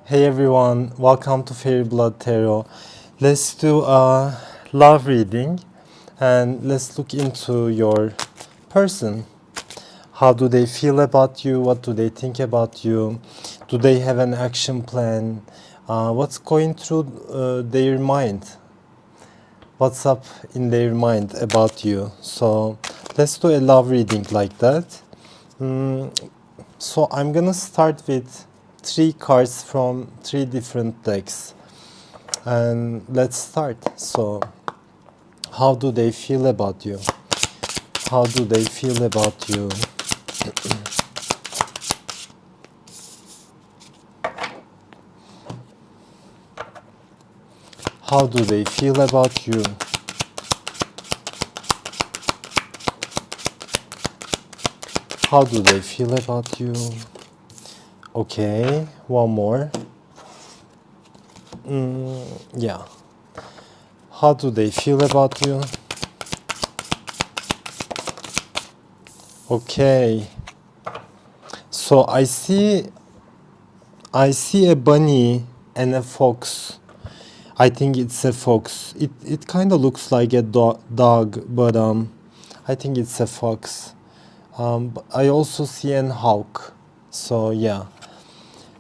Hey everyone, welcome to Fairy Blood Tarot. Let's do a love reading and let's look into your person. How do they feel about you? What do they think about you? Do they have an action plan? What's going through their mind? What's up in their mind about you? So let's do a love reading like that. So I'm gonna start with 3 cards from 3 different decks. And let's start. So, how do they feel about you? How do they feel about you? How do they feel about you? How do they feel about you? Okay, one more. Yeah. How do they feel about you? Okay. So I see a bunny and a fox. I think it's a fox. It kind of looks like a dog, but I think it's a fox. But I also see an hawk. So yeah.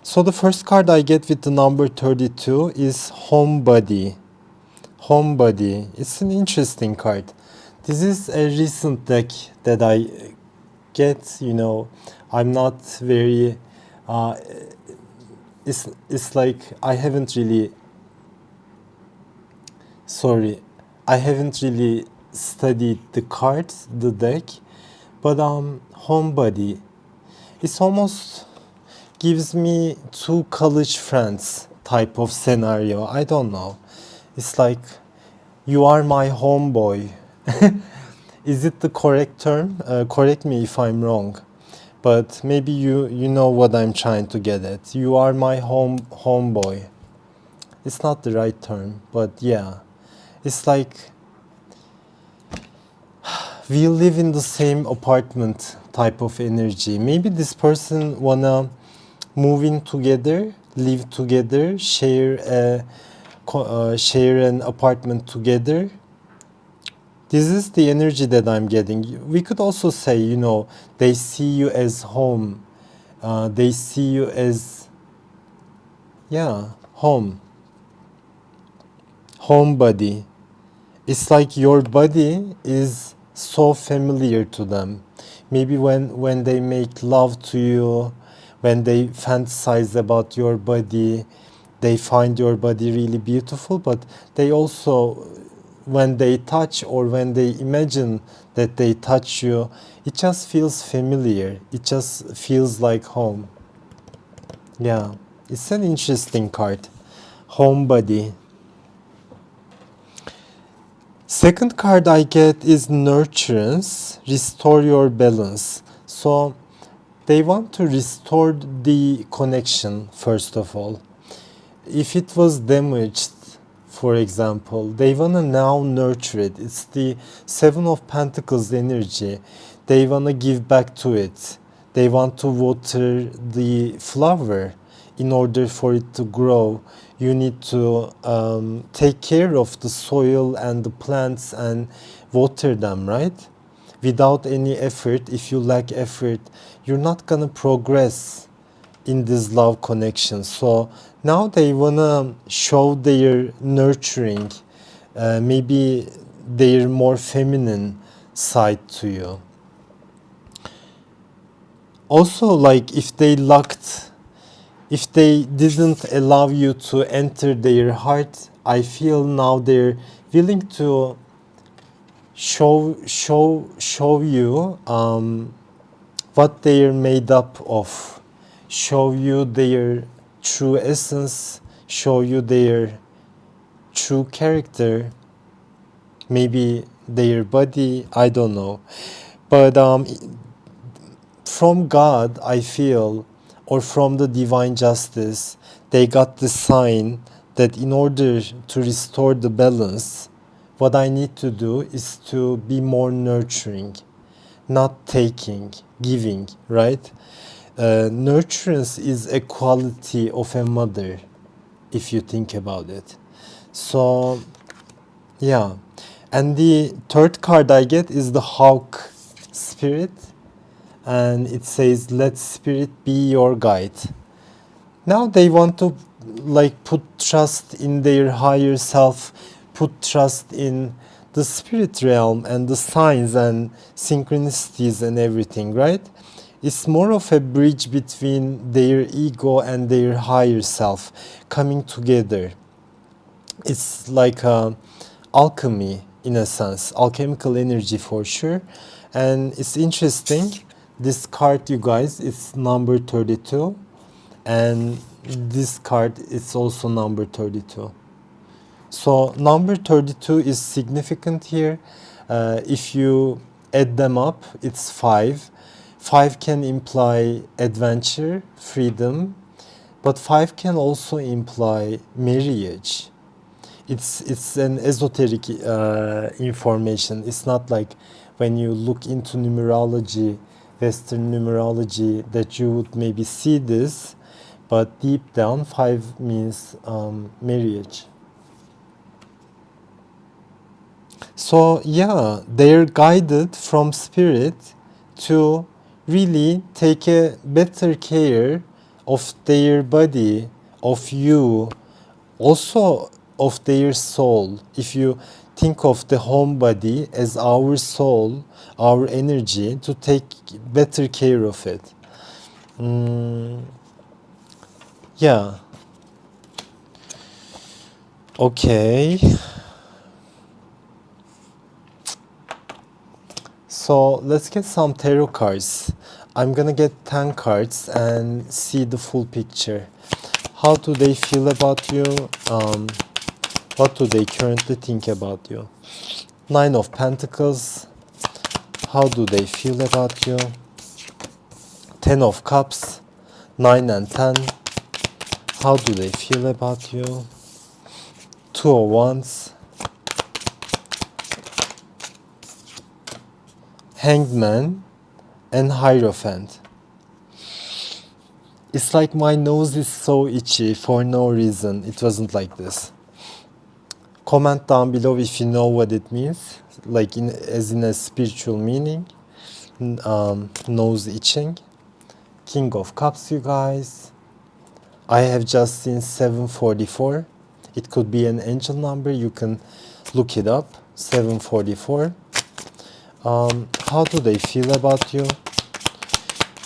So the first card I get with the number 32 is Homebody. Homebody. It's an interesting card. This is a recent deck that I get, I'm not very it's like I haven't really studied the cards, the deck, but Homebody. It's almost gives me two college friends type of scenario. I don't know. It's like you are my homeboy. Is it the correct term? Correct me if I'm wrong. But maybe you know what I'm trying to get at. You are my homeboy. It's not the right term, but yeah. It's like we live in the same apartment type of energy. Maybe this person wanna move in together, live together, share an apartment together. This is the energy that I'm getting. We could also say, they see you as home. They see you as, home. Home body. It's like your body is so familiar to them. Maybe when they make love to you, when they fantasize about your body, they find your body really beautiful, but they also, when they touch or when they imagine that they touch you, it just feels familiar. It just feels like home. Yeah, it's an interesting card. Homebody. Second card I get is Nurturance, restore your balance. So they want to restore the connection first of all. If it was damaged, for example, they want to now nurture it. It's the Seven of Pentacles energy. They want to give back to it. They want to water the flower. In order for it to grow, you need to take care of the soil and the plants and water them, right? Without any effort, if you lack effort, you're not gonna progress in this love connection. So now they wanna show their nurturing, maybe their more feminine side to you. Also, like if they didn't allow you to enter their heart, I feel now they're willing to show you what they're made up of, show you their true essence, show you their true character, maybe their body, I don't know. But from God, I feel, or from the divine justice, they got the sign that in order to restore the balance, what I need to do is to be more nurturing, not taking, giving, right? Nurturance is a quality of a mother, if you think about it. So, yeah. And the third card I get is the hawk spirit. And it says, let spirit be your guide. Now they want to like put trust in their higher self, put trust in the spirit realm and the signs and synchronicities and everything, right? It's more of a bridge between their ego and their higher self coming together. It's like alchemy in a sense, alchemical energy for sure. And it's interesting, this card, you guys, it's number 32, and this card is also number 32. So number 32 is significant here. If you add them up, it's 5. 5 can imply adventure, freedom, but 5 can also imply marriage. It's an esoteric information. It's not like when you look into numerology, Western numerology, that you would maybe see this, but deep down 5 means marriage. So yeah, they're guided from spirit to really take a better care of their body, of you, also of their soul. If you think of the home body as our soul, our energy, to take better care of it. Yeah. Okay. So let's get some tarot cards. I'm gonna get 10 cards and see the full picture. How do they feel about you? What do they currently think about you? 9 of Pentacles. How do they feel about you? 10 of Cups. 9 and 10. How do they feel about you? 2 of Wands. Hanged Man and Hierophant. It's like my nose is so itchy for no reason. It wasn't like this. Comment down below if you know what it means, like as in a spiritual meaning. Nose itching. King of Cups, you guys. I have just seen 744. It could be an angel number. You can look it up. 744. How do they feel about you?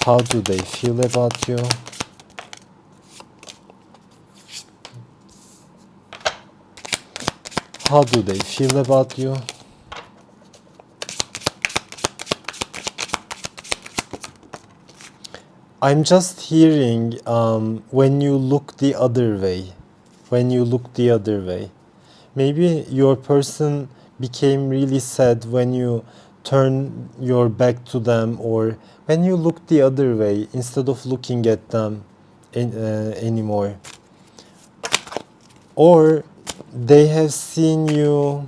How do they feel about you? How do they feel about you? I'm just hearing when you look the other way. When you look the other way. Maybe your person became really sad when you turn your back to them, or when you look the other way instead of looking at them anymore. Or they have seen you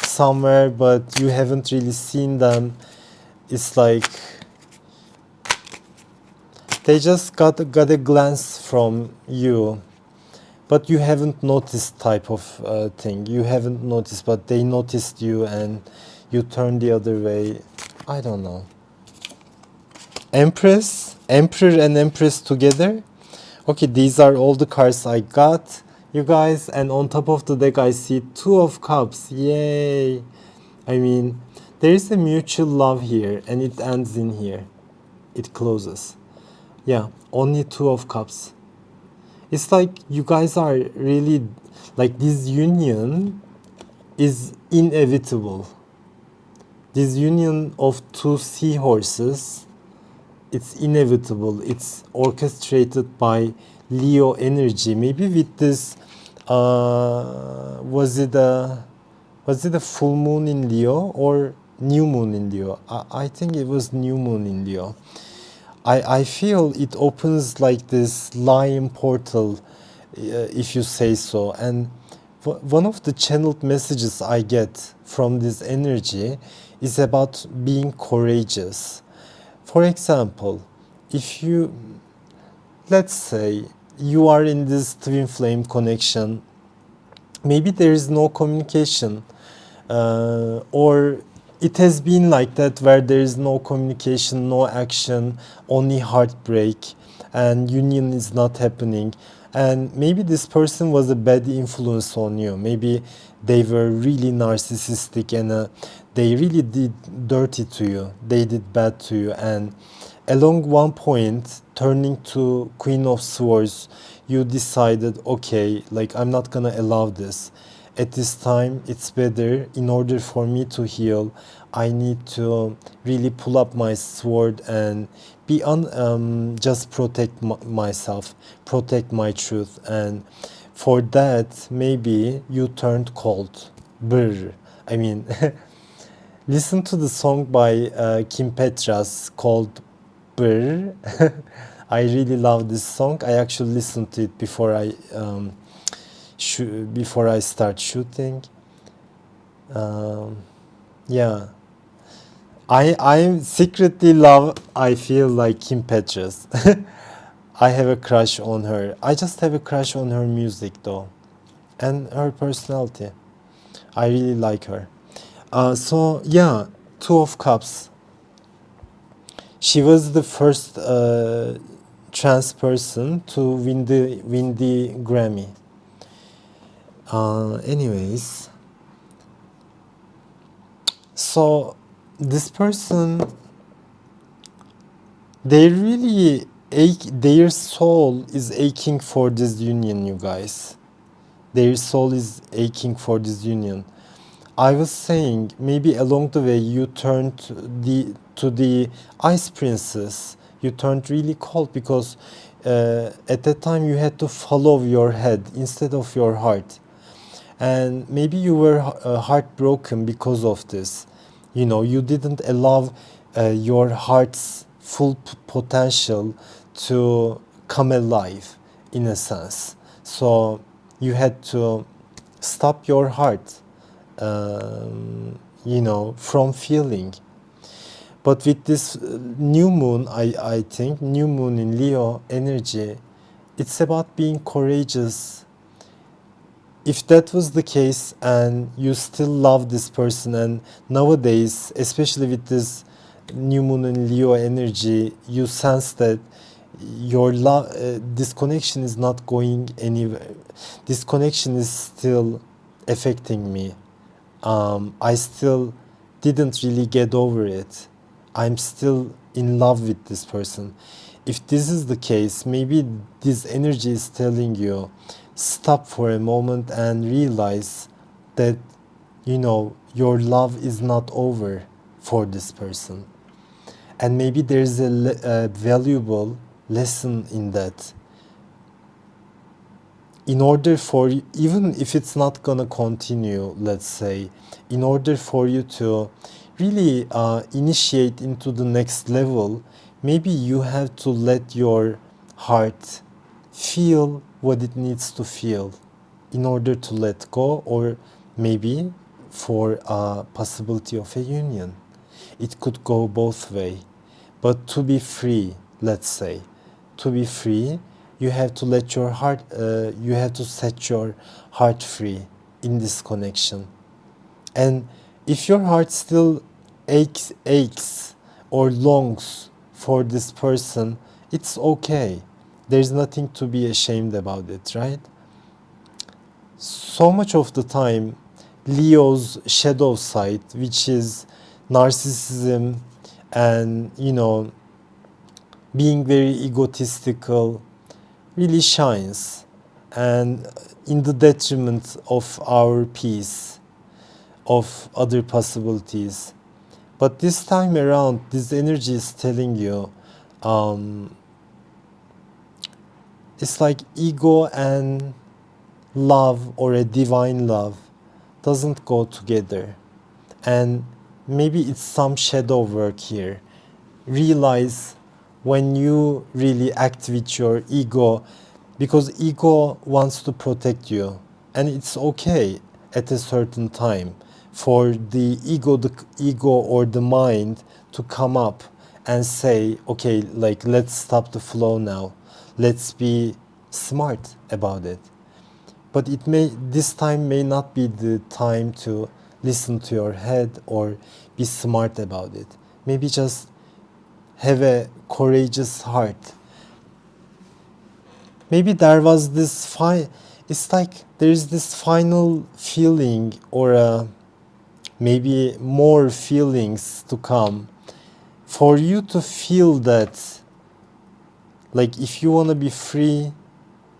somewhere but you haven't really seen them. It's like they just got a glance from you, but you haven't noticed type of thing. You haven't noticed, but they noticed you and you turn the other way. I don't know. Empress, Emperor and Empress together. Okay, these are all the cards I got, you guys. And on top of the deck, I see 2 of Cups. Yay! I mean, there is a mutual love here, and it ends in here. It closes. Yeah, only 2 of Cups. It's like you guys are really, like, this union is inevitable. This union of 2 seahorses, it's inevitable. It's orchestrated by Leo energy. Maybe with this, was it a full moon in Leo or new moon in Leo? I think it was new moon in Leo. I feel it opens like this lion portal, if you say so. And one of the channeled messages I get from this energy is about being courageous. For example, if you let's say you are in this twin flame connection. Maybe there is no communication, or it has been like that where there is no communication, no action, only heartbreak, and union is not happening. And maybe this person was a bad influence on you. Maybe they were really narcissistic, and they really did dirty to you. They did bad to you. And along one point, turning to Queen of Swords, you decided, okay, like I'm not gonna allow this. At this time, it's better. In order for me to heal, I need to really pull up my sword and just protect myself, protect my truth. And for that, maybe you turned cold. Brr. I mean, listen to the song by Kim Petras called Brr. I really love this song. I actually listened to it before I start shooting. Um, yeah, I secretly love. I feel like Kim Petras. I have a crush on her. I just have a crush on her music though, and her personality. I really like her. So yeah, Two of Cups. She was the first trans person to win the Grammy. Anyways, so this person, they really their soul is aching for this union, you guys. Their soul is aching for this union. I was saying maybe along the way you turned to the Ice Princess. You turned really cold because at that time you had to follow your head instead of your heart. And maybe you were heartbroken because of this. You know, you didn't allow your heart's full potential to come alive, in a sense. So you had to stop your heart, from feeling. But with this new moon, I think, new moon in Leo energy, it's about being courageous. If that was the case and you still love this person, and nowadays, especially with this new moon in Leo energy, you sense that your love, this connection is not going anywhere. This connection is still affecting me. I still didn't really get over it. I'm still in love with this person. If this is the case, maybe this energy is telling you stop for a moment and realize that your love is not over for this person. And maybe there's a valuable lesson in that. In order for you, even if it's not gonna continue, let's say, in order for you to really initiate into the next level, maybe you have to let your heart feel what it needs to feel in order to let go, or maybe for a possibility of a union. It could go both way. But to be free, let's say, to be free, you have to let your heart, you have to set your heart free in this connection. And if your heart still aches or longs for this person, it's okay. There's nothing to be ashamed about it, right? So much of the time, Leo's shadow side, which is narcissism and, being very egotistical, really shines, and in the detriment of our peace, of other possibilities. But this time around, this energy is telling you, um, it's like ego and love, or a divine love, doesn't go together. And maybe it's some shadow work here. Realize when you really act with your ego, because ego wants to protect you, and it's okay at a certain time for the ego or the mind to come up and say, okay, like let's stop the flow now, let's be smart about it. But this time may not be the time to listen to your head or be smart about it. Maybe just have a courageous heart. Maybe there was this it's like there is this final feeling, or maybe more feelings to come for you to feel that, like, if you want to be free,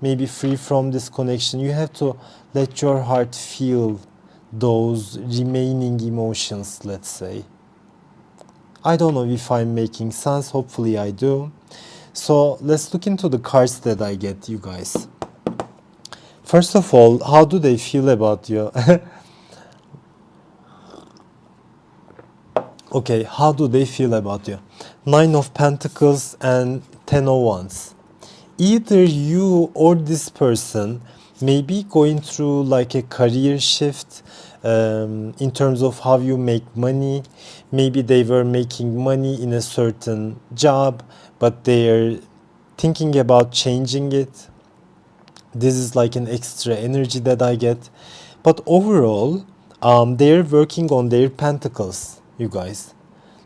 maybe free from this connection, you have to let your heart feel those remaining emotions, let's say. I don't know if I'm making sense. Hopefully I do. So let's look into the cards that I get, you guys. First of all, how do they feel about you? Okay, how do they feel about you? Nine of Pentacles and Ten of Wands. Either you or this person may be going through like a career shift in terms of how you make money. Maybe they were making money in a certain job, but they're thinking about changing it. This is like an extra energy that I get. But overall, they're working on their pentacles, you guys.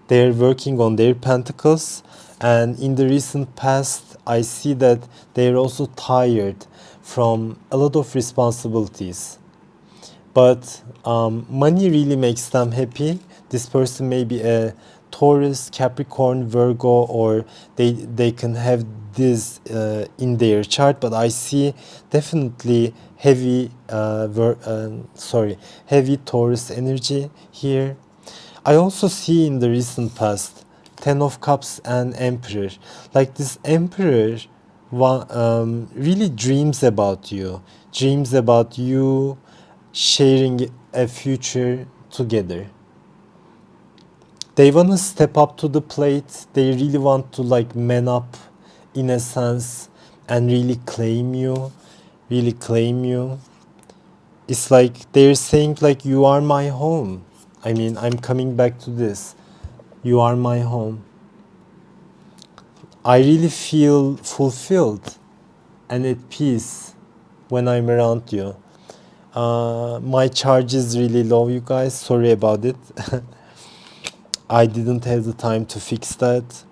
They're working on their pentacles, and in the recent past I see that they're also tired from a lot of responsibilities, but money really makes them happy. This person may be a Taurus, Capricorn, Virgo, or they can have this in their chart, but I see definitely heavy Taurus energy here. I also see in the recent past Ten of Cups and Emperor. Like this Emperor really dreams about you sharing a future together. They want to step up to the plate. They really want to like man up in a sense and really claim you. It's like they're saying like, you are my home. I mean, I'm coming back to this. You are my home. I really feel fulfilled and at peace when I'm around you. My charge is really low, you guys. Sorry about it. I didn't have the time to fix that.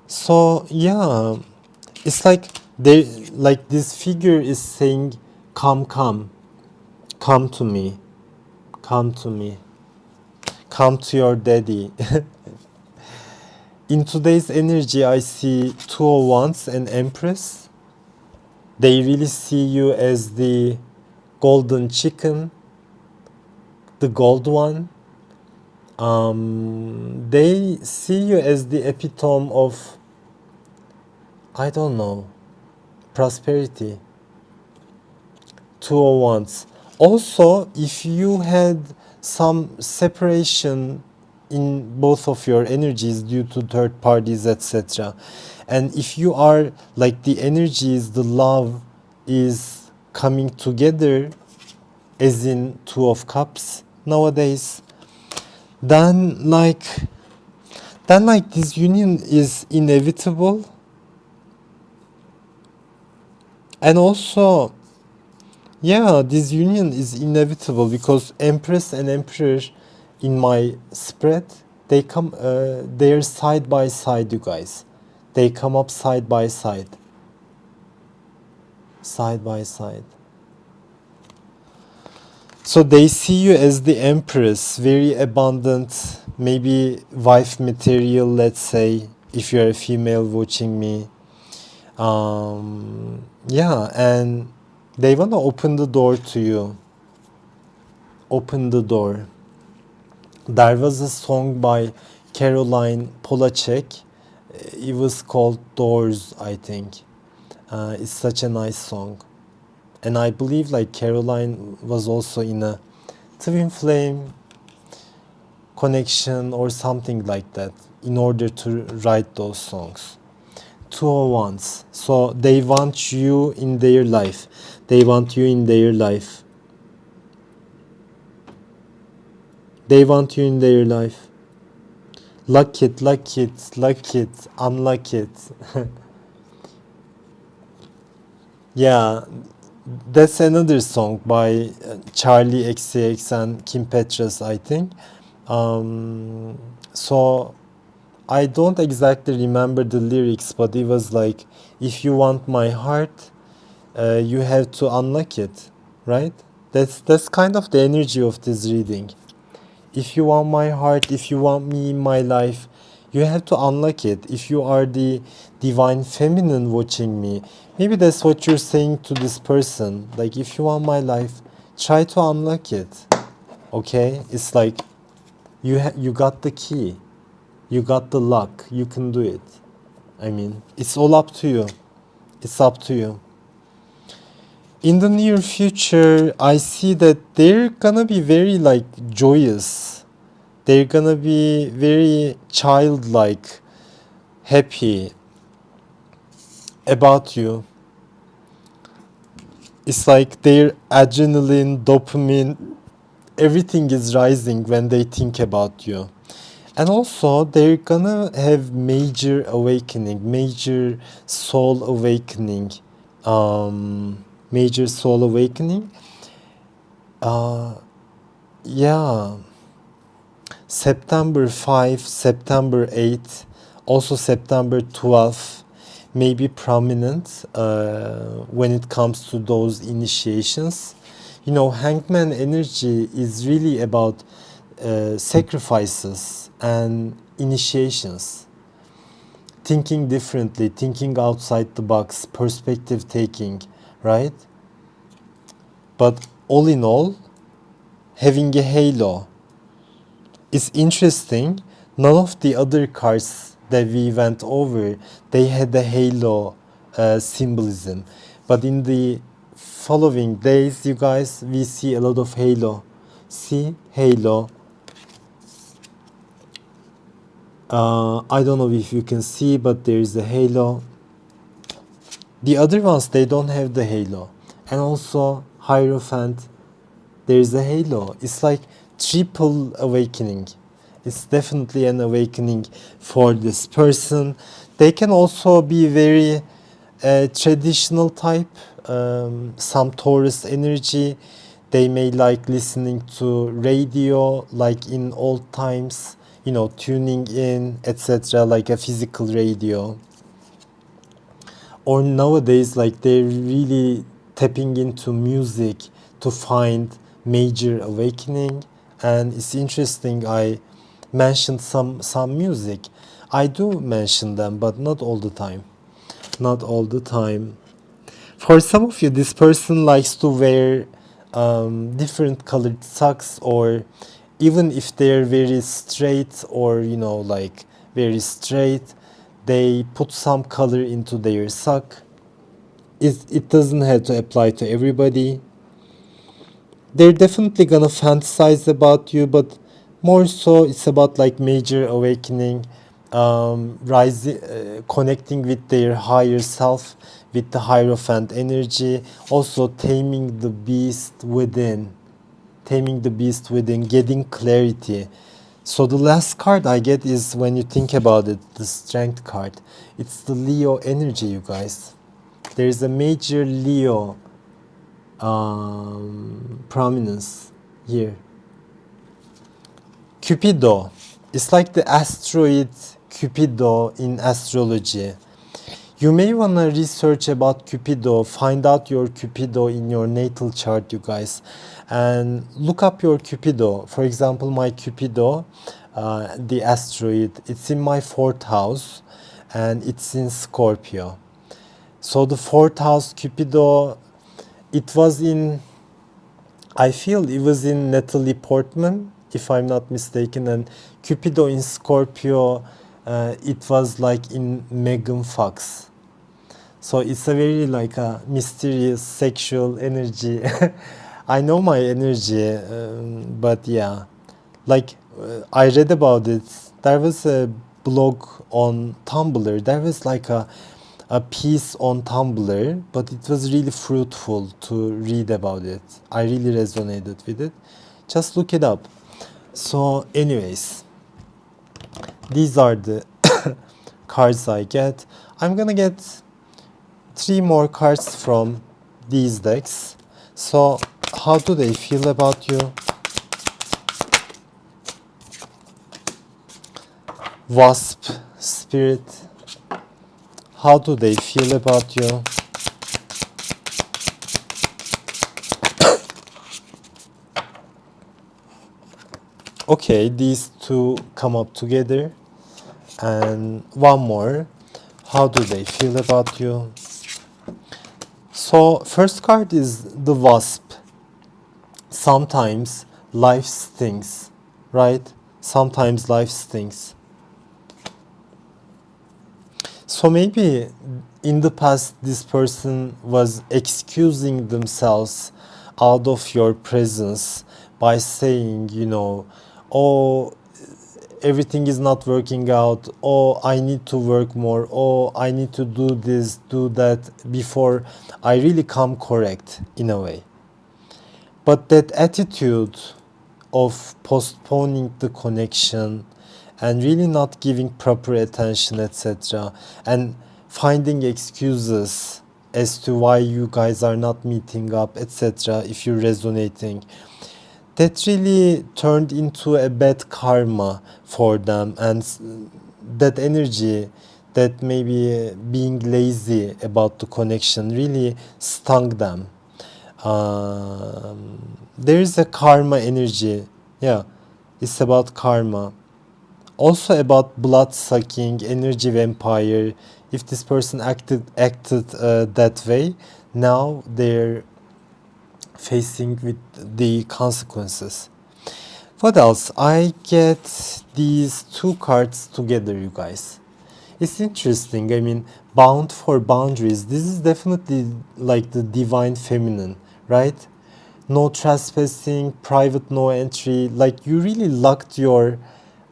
So yeah, it's like this figure is saying, come to me, come to me, come to your daddy. In today's energy, I see Two of Wands and Empress. They really see you as the golden chicken, the gold one. They see you as the epitome of, I don't know, prosperity. Two of Wands. Also, if you had some separation in both of your energies due to third parties, etc., and if you are like the energies, the love is coming together, as in Two of Cups nowadays, then like this union is inevitable. And also, yeah, this union is inevitable because Empress and Emperor in my spread, they're side by side, you guys. They come up side by side. Side by side. So they see you as the Empress, very abundant, maybe wife material, let's say, if you're a female watching me. Yeah, and they want to open the door to you. Open the door. There was a song by Caroline Polachek. It was called Doors, I think. It's such a nice song. And I believe like Caroline was also in a twin flame connection or something like that in order to write those songs. Two of Wands. So they want you in their life. They want you in their life. They want you in their life. Luck it, unluck it. Yeah, that's another song by Charlie XCX and Kim Petras, I think. So I don't exactly remember the lyrics, but it was like, if you want my heart, you have to unlock it, right? That's kind of the energy of this reading. If you want my heart, if you want me in my life, you have to unlock it. If you are the divine feminine watching me, maybe that's what you're saying to this person. Like, if you want my life, try to unlock it. Okay? It's like you got the key. You got the luck. You can do it. I mean, it's all up to you. It's up to you. In the near future, I see that they're gonna be very like joyous. They're gonna be very childlike, happy about you. It's like their adrenaline, dopamine, everything is rising when they think about you. And also, they're gonna have major awakening, major soul awakening. Major soul awakening. Uh, yeah. September 5, September 8, also September 12 may be prominent when it comes to those initiations. You know, hangman energy is really about sacrifices and initiations. Thinking differently, thinking outside the box, perspective taking, right? But all in all, having a halo. It's interesting, none of the other cards that we went over, they had the halo symbolism. But in the following days, you guys, we see a lot of halo. See, halo. I don't know if you can see, but there is a halo. The other ones, they don't have the halo. And also, Hierophant, there is a halo. It's like triple awakening. It's definitely an awakening for this person. They can also be very traditional type, some Taurus energy. They may like listening to radio, like in old times, you know, tuning in, etc., like a physical radio. Or nowadays, like they're really tapping into music to find major awakening. And it's interesting, I mentioned some music. I do mention them, but not all the time. Not all the time. For some of you, this person likes to wear different colored socks, or even if they're very straight, or you know, like very straight, they put some color into their sock. It doesn't have to apply to everybody. They're definitely gonna fantasize about you, but more so it's about like major awakening, rising, connecting with their higher self, with the Hierophant energy, also taming the beast within, getting clarity. So the last card I get is, when you think about it, the Strength card. It's the Leo energy, you guys. There is a major Leo prominence here. Cupido. It's like the asteroid Cupido in astrology. You may want to research about Cupido, find out your Cupido in your natal chart, you guys, and look up your Cupido. For example, my Cupido, the asteroid, it's in my fourth house and it's in Scorpio. So the fourth house Cupido, it was in, I feel it was in Natalie Portman, if I'm not mistaken, and Cupido in Scorpio, it was like in Megan Fox. So it's a very like a mysterious sexual energy. I know my energy, but yeah, like I read about it. There was a blog on Tumblr. There was like a piece on Tumblr, but it was really fruitful to read about it. I really resonated with it. Just look it up. So, anyways, these are the cards I get. I'm gonna get 3 more cards from these decks. So how do they feel about you? Wasp spirit, how do they feel about you? Okay, these two come up together. And one more, how do they feel about you? So first card is the wasp. Sometimes life stinks, right? Sometimes life stinks. So maybe in the past this person was excusing themselves out of your presence by saying, oh, everything is not working out, oh, I need to work more, oh, I need to do this, do that before I really come correct in a way. But that attitude of postponing the connection and really not giving proper attention, etc., and finding excuses as to why you guys are not meeting up, etc., if you're resonating, that really turned into a bad karma for them. And that energy, that maybe being lazy about the connection, really stung them. There is a karma energy. Yeah, it's about karma. Also about blood sucking, energy vampire. If this person acted that way, now they're facing with the consequences. What else? I get these two cards together, you guys. It's interesting. I mean, bound for boundaries. This is definitely like the divine feminine, right? No trespassing, private no entry. Like you really locked your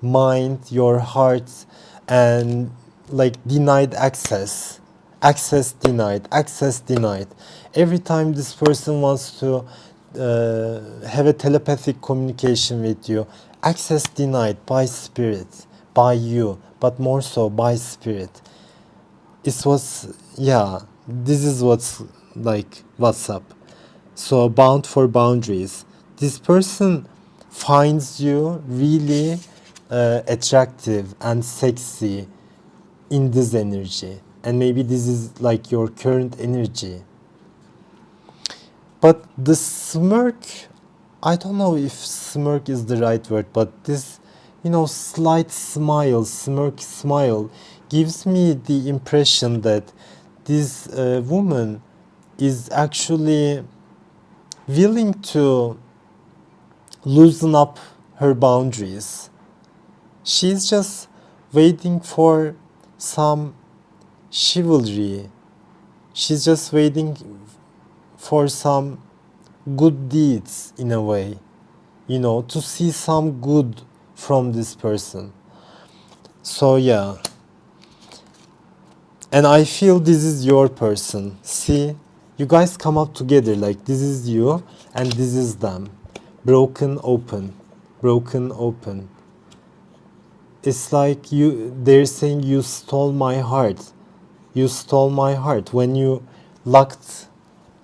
mind, your heart, and like denied access. Access denied, access denied. Every time this person wants to have a telepathic communication with you, access denied by spirit, by you, but more so by spirit. It was, yeah, this is what's up. So bound for boundaries. This person finds you really attractive and sexy in this energy. And maybe this is like your current energy. But the smirk, I don't know if smirk is the right word, but this, slight smile, smirk smile, gives me the impression that this woman is actually willing to loosen up her boundaries. She's just waiting for some chivalry. She's just waiting for some good deeds in a way, to see some good from this person. So yeah. And I feel this is your person. See, you guys come up together, like this is you and this is them. Broken open, broken open. It's like they're saying you stole my heart. You stole my heart. When you locked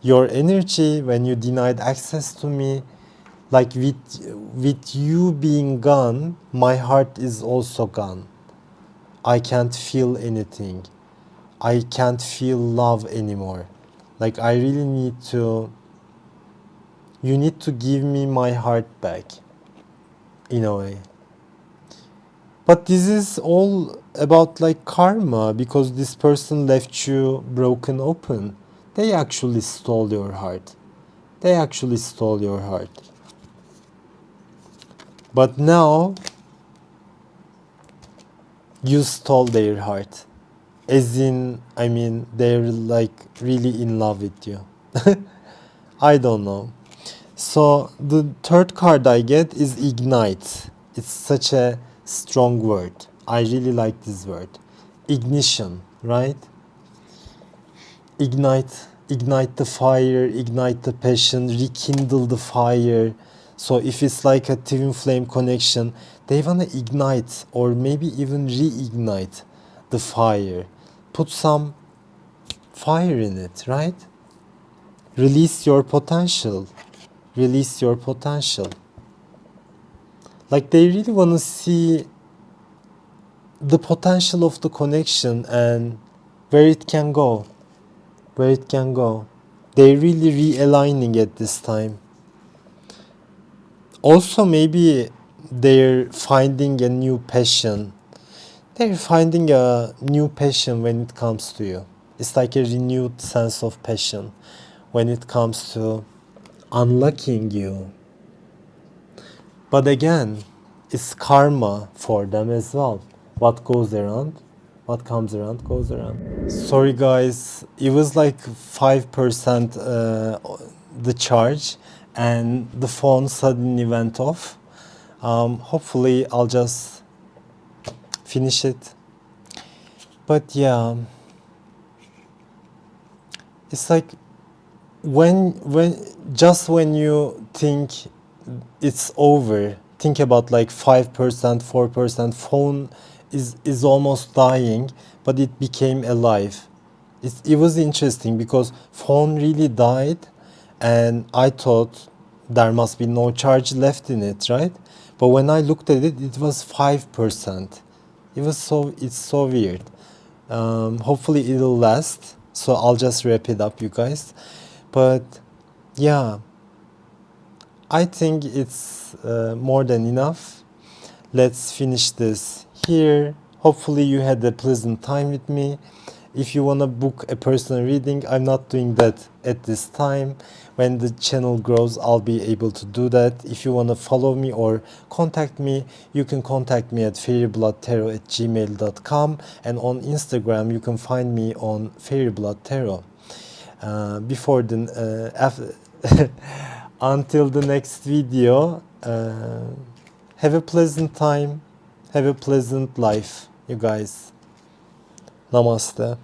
your energy, when you denied access to me, like with you being gone, my heart is also gone. I can't feel anything. I can't feel love anymore. Like I really you need to give me my heart back, in a way. But this is all about like karma, because this person left you broken open. They actually stole your heart. They actually stole your heart. But now you stole their heart. As in, I mean, they're like really in love with you. I don't know. So the third card I get is ignite. It's such a strong word. I really like this word. Ignition, right? Ignite the fire, ignite the passion, rekindle the fire. So if it's like a twin flame connection, they want to ignite or maybe even reignite the fire. Put some fire in it, right? Release your potential. Release your potential. Like they really want to see the potential of the connection and where it can go. Where it can go. They're really realigning at this time. Also, maybe they're finding a new passion. They're finding a new passion when it comes to you. It's like a renewed sense of passion when it comes to unlocking you. But again, it's karma for them as well. What goes around, what comes around goes around. Sorry guys, it was like 5% the charge and the phone suddenly went off. Hopefully I'll just finish it. But yeah, it's like when when you think it's over, think about like 5%, 4%, phone is almost dying, but it became alive. It was interesting because phone really died and I thought there must be no charge left in it, right? But when I looked at it, it was 5%. It's so weird. Hopefully it'll last. So I'll just wrap it up, you guys. But yeah, I think it's more than enough. Let's finish this here. Hopefully you had a pleasant time with me. If you want to book a personal reading, I'm not doing that at this time. When the channel grows, I'll be able to do that. If you want to follow me or contact me, you can contact me at fairybloodtarot@gmail.com, and on Instagram you can find me on fairybloodtarot. Before the after until the next video, have a pleasant time, have a pleasant life, you guys. Namaste.